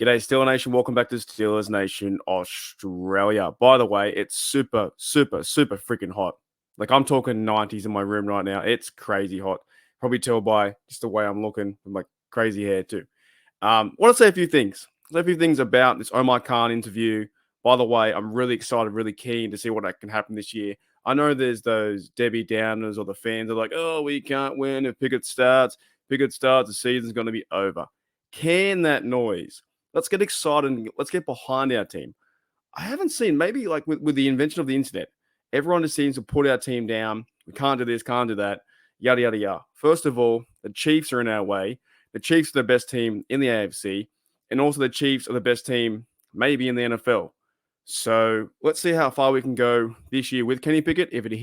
G'day, Steeler Nation. Welcome back to Steelers Nation Australia. By the way, it's super freaking hot. Like, I'm talking 90s in my room right now. It's crazy hot. Probably tell by just the way I'm looking with my crazy hair too. Want to say a few things. About this Omar Khan interview. By the way, I'm really excited, really keen to see what can happen this year. I know there's those Debbie Downers or the fans are like, oh, we can't win if Pickett starts. The season's going to be over. Can that noise? Let's get excited and let's get behind our team. I haven't seen, maybe like with the invention of the internet, everyone just seems to put our team down. We can't do this, can't do that, yada, yada, yada. First of all, the Chiefs are in our way. The Chiefs are the best team in the AFC, and also the Chiefs are the best team maybe in the NFL. So let's see how far we can go this year with Kenny Pickett, if it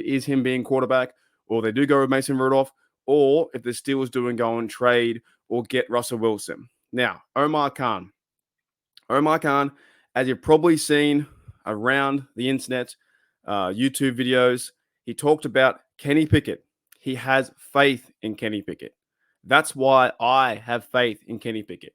is him being quarterback, or they do go with Mason Rudolph, or if the Steelers do and go and trade or get Russell Wilson. Now, Omar Khan, as you've probably seen around the internet, YouTube videos, he talked about Kenny Pickett. He has faith in Kenny Pickett. That's why I have faith in Kenny Pickett.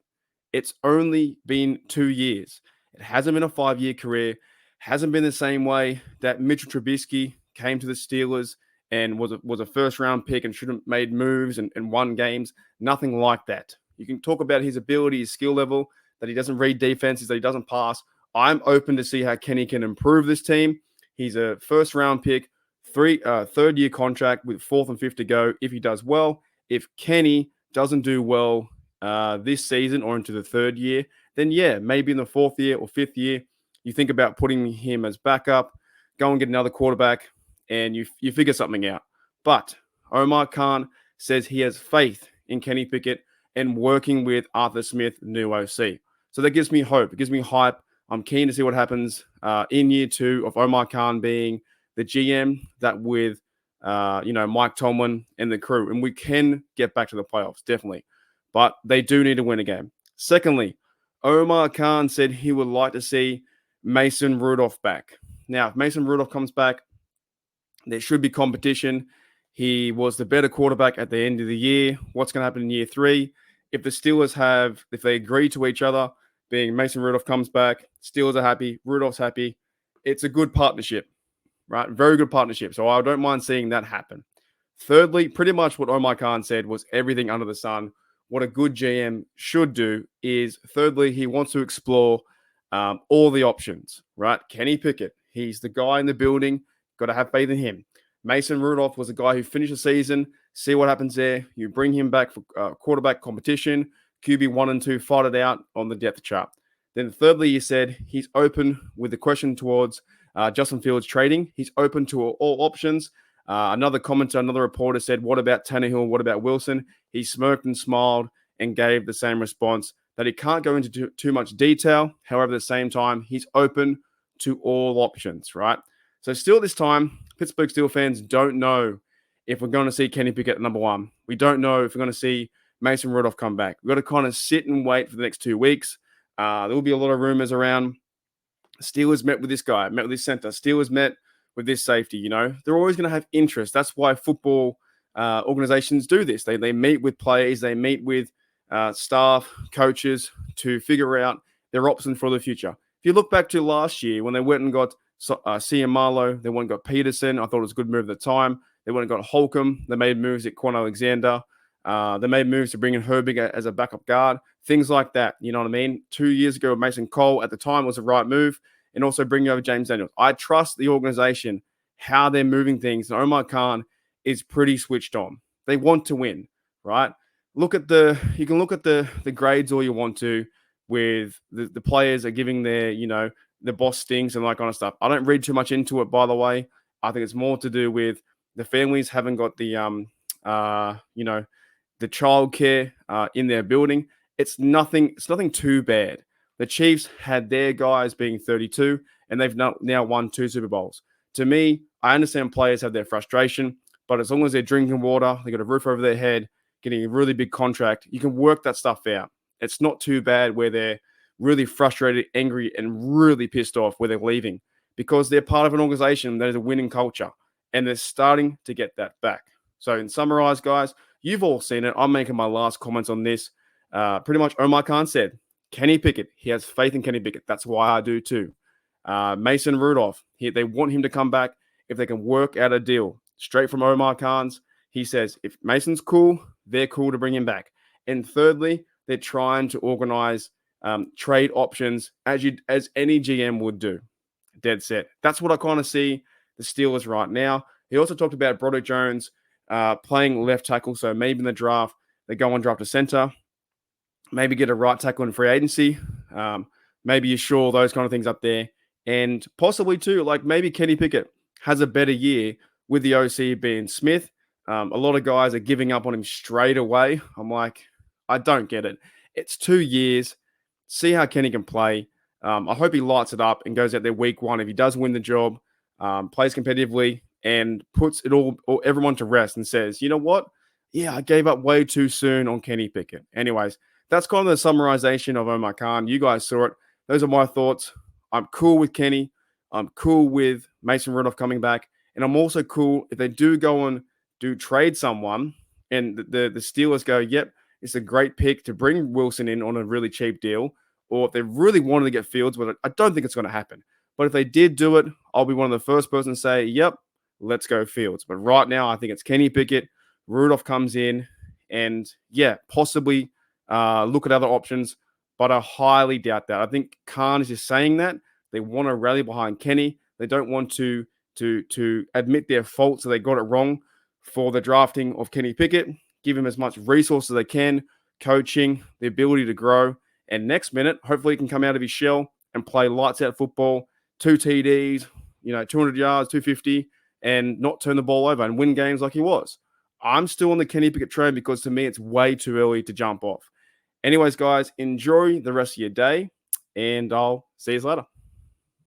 It's only been 2 years. It hasn't been a 5-year career. Hasn't been the same way that Mitchell Trubisky came to the Steelers and was a first-round pick and should have made moves and won games. Nothing like that. You can talk about his ability, his skill level, that he doesn't read defenses, that he doesn't pass. I'm open to see how Kenny can improve this team. He's a first-round pick, third-year contract with fourth and fifth to go if he does well. If Kenny doesn't do well this season or into the third year, then yeah, maybe in the fourth year or fifth year, you think about putting him as backup, go and get another quarterback, and you figure something out. But Omar Khan says he has faith in Kenny Pickett and working with Arthur Smith, new OC. So that gives me hope. It gives me hype. I'm keen to see what happens in year 2 of Omar Khan being the GM, that with Mike Tomlin and the crew. And we can get back to the playoffs, definitely. But they do need to win a game. Secondly, Omar Khan said he would like to see Mason Rudolph back. Now, if Mason Rudolph comes back, there should be competition. He was the better quarterback at the end of the year. What's going to happen in year 3? If the Steelers if they agree to each other, being Mason Rudolph comes back, Steelers are happy, Rudolph's happy, it's a good partnership, right? Very good partnership. So I don't mind seeing that happen. Thirdly, pretty much what Omar Khan said was everything under the sun. What a good GM should do is, thirdly, he wants to explore all the options, right? Kenny Pickett, he's the guy in the building. Got to have faith in him. Mason Rudolph was a guy who finished the season. See what happens there. You bring him back for quarterback competition. QB 1 and 2, fight it out on the depth chart. Then thirdly, he said he's open with the question towards Justin Fields trading. He's open to all options. Another commenter, another reporter said, what about Tannehill? What about Wilson? He smirked and smiled and gave the same response, that he can't go into too much detail. However, at the same time, he's open to all options, right? So still at this time, Pittsburgh Steelers fans don't know if we're going to see Kenny Pickett at number 1. We don't know if we're going to see Mason Rudolph come back. We've got to kind of sit and wait for the next 2 weeks. There will be a lot of rumors around. Steelers met with this guy, met with this center. Steelers met with this safety. They're always going to have interest. That's why football organizations do this. They meet with players. They meet with staff, coaches to figure out their options for the future. If you look back to last year when they went and got CM Marlowe, they went and got Peterson. I thought it was a good move at the time. They went and got Holcomb. They made moves at Quan Alexander. They made moves to bring in Herbig as a backup guard. Things like that. You know what I mean? 2 years ago, Mason Cole at the time was the right move. And also bringing over James Daniels. I trust the organization, how they're moving things. And Omar Khan is pretty switched on. They want to win, right? You can look at the grades all you want to, with the players are giving their, the boss stings and that kind of stuff. I don't read too much into it, by the way. I think it's more to do with the families haven't got the childcare in their building. It's nothing too bad. The Chiefs had their guys being 32, and they've now won 2 Super Bowls. To me, I understand players have their frustration, but as long as they're drinking water, they got a roof over their head, getting a really big contract, you can work that stuff out. It's not too bad where they're really frustrated, angry, and really pissed off where they're leaving, because they're part of an organization that is a winning culture, and they're starting to get that back. So in summarize, guys, you've all seen it. I'm making my last comments on this. Pretty much Omar Khan said, Kenny Pickett, he has faith in Kenny Pickett. That's why I do too. Mason Rudolph, they want him to come back if they can work out a deal. Straight from Omar Khan's, he says if Mason's cool, they're cool to bring him back. And thirdly, they're trying to organize trade options as any GM would do. Dead set. That's what I kind of see the Steelers right now. He also talked about Broderick Jones playing left tackle. So maybe in the draft, they go and draft a center, maybe get a right tackle in free agency. Maybe you shore those kind of things up there. And possibly too, like maybe Kenny Pickett has a better year with the OC being Smith. A lot of guys are giving up on him straight away. I'm like, I don't get it. It's 2 years. See how Kenny can play. I hope he lights it up and goes out there week one. If he does win the job, plays competitively and puts it all everyone to rest and says, you know what? Yeah, I gave up way too soon on Kenny Pickett. Anyways, that's kind of the summarization of Omar Khan. You guys saw it. Those are my thoughts. I'm cool with Kenny. I'm cool with Mason Rudolph coming back. And I'm also cool if they do go and do trade someone and the Steelers go, yep, it's a great pick to bring Wilson in on a really cheap deal. Or if they really wanted to get Fields, but I don't think it's going to happen. But if they did do it, I'll be one of the first person to say, yep, let's go Fields. But right now, I think it's Kenny Pickett. Rudolph comes in and, yeah, possibly look at other options. But I highly doubt that. I think Khan is just saying that. They want to rally behind Kenny. They don't want to admit their fault, so they got it wrong for the drafting of Kenny Pickett. Give him as much resources as they can, coaching, the ability to grow. And next minute, hopefully he can come out of his shell and play lights out football, 2 TDs, 200 yards, 250, and not turn the ball over and win games like he was. I'm still on the Kenny Pickett train because to me, it's way too early to jump off. Anyways, guys, enjoy the rest of your day, and I'll see you later.